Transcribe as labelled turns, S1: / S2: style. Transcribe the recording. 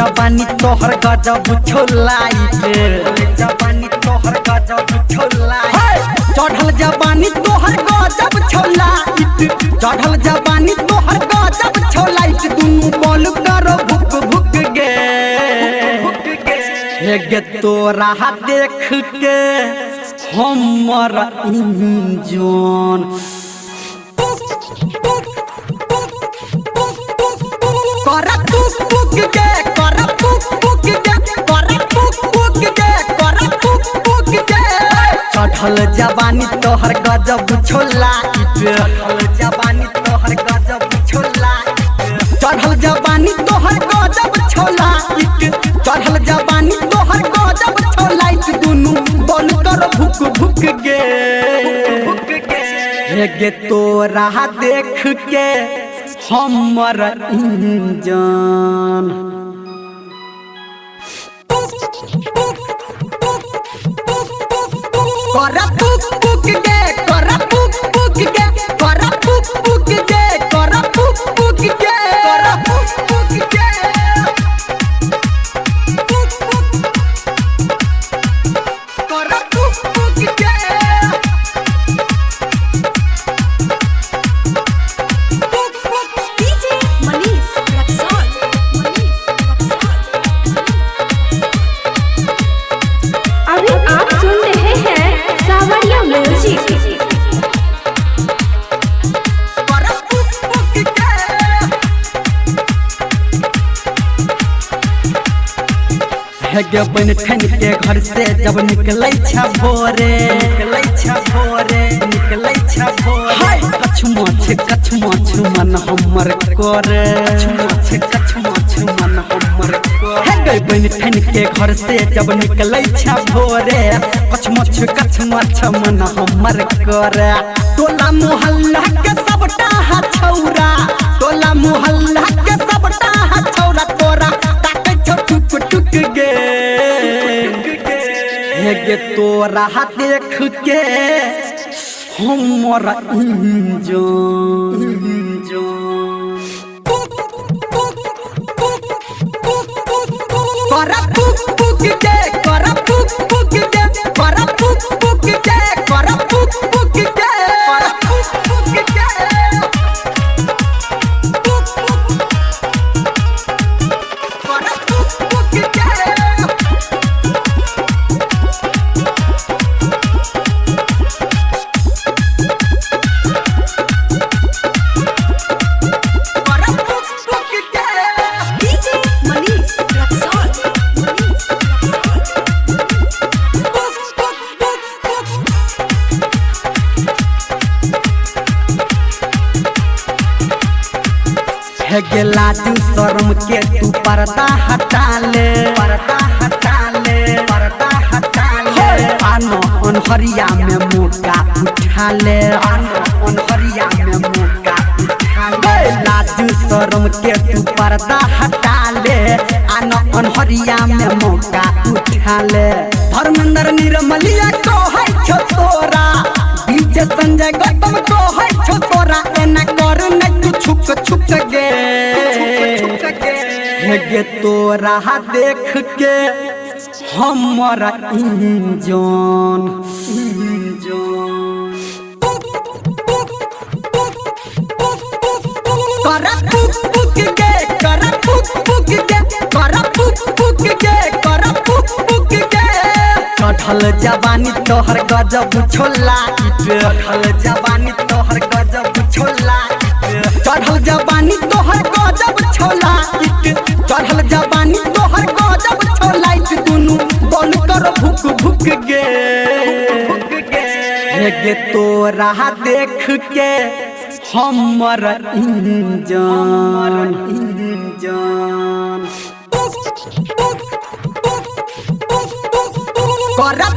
S1: जवानी तोहर गजब छोलाइट जवानी तोहर गजब छोलाइट चढ़ल जवानी तोहर गजब छोलाइट चढ़ल जवानी तोहर गजब छोलाइट दुनू बोल करो भुक भुक गे हे गे तोरा देख के हमर इंजन करा पुक पुक गे करा पुक पुक गे करा पुक पुक गे करा पुक पुक गे चढ़ल जवानी तोहर गजब छोलाइट चढ़ल जवानी तोहर गजब छोलाइट चढ़ल जवानी तोहर गजब छोलाइट चढ़ल जवानी तोहर गजब छोलाइट दुनू बोल कर भुक भुक गे हे गे तोरा देख के हमर इंजन करा पुक पुक गे करा पुक पुक गे करा पुक पुक गे करा पुक पुक गे करा पुक पुक गे करा पुक पुक गे गे बन ठन के घर से जब निकलै छ भोरे निकलै छ भोरे कछ माछ मन हमर करे कछ माछ मन हमर करे गे बन ठन के घर से जब निकलै छ भोरे कछ माछ मन हमर करे टोला मोहल्ला के सबटा हा छौरा टोला मोहल्ला के सबटा हा छौरा तोरा ताकै छ टुक टुक गे हे गे तोरा देख के हमर इंजन करा पुक पुक गे करा पुक पुक गे करा पुक पुक गे करा पुक पुक गे करा पुक पुक गे करा पुक पुक गे हे गे लाजू शर्म के तू पर्दा हटा ले आनो अनहरिया में मौका उठा ले लाजू शर्म के तू पर्दा हटा ले आनो अनहरिया में मौका उठा ले धर्मेंद्र निर्मलिया को है छो तोरा डीजे संजय गौतम को है छो तोरा एना कर न तू छुक गे हे गे तोरा देख के हमर इंजन करा पुक पुक गे करा पुक पुक गे करा पुक पुक गे करा पुक पुक गे चढ़ल जवानी तोहर गजब छोलाइट चढ़ल जवानी तोहर गजब छोलाइट चढ़ल जवानी तोहर गजब छोलाइट चढ़ल जवानी तोहर गजब छोलाइट दुनू बोल कर भुक भुक गे हे गे तोरा देख के हमर इंजन करा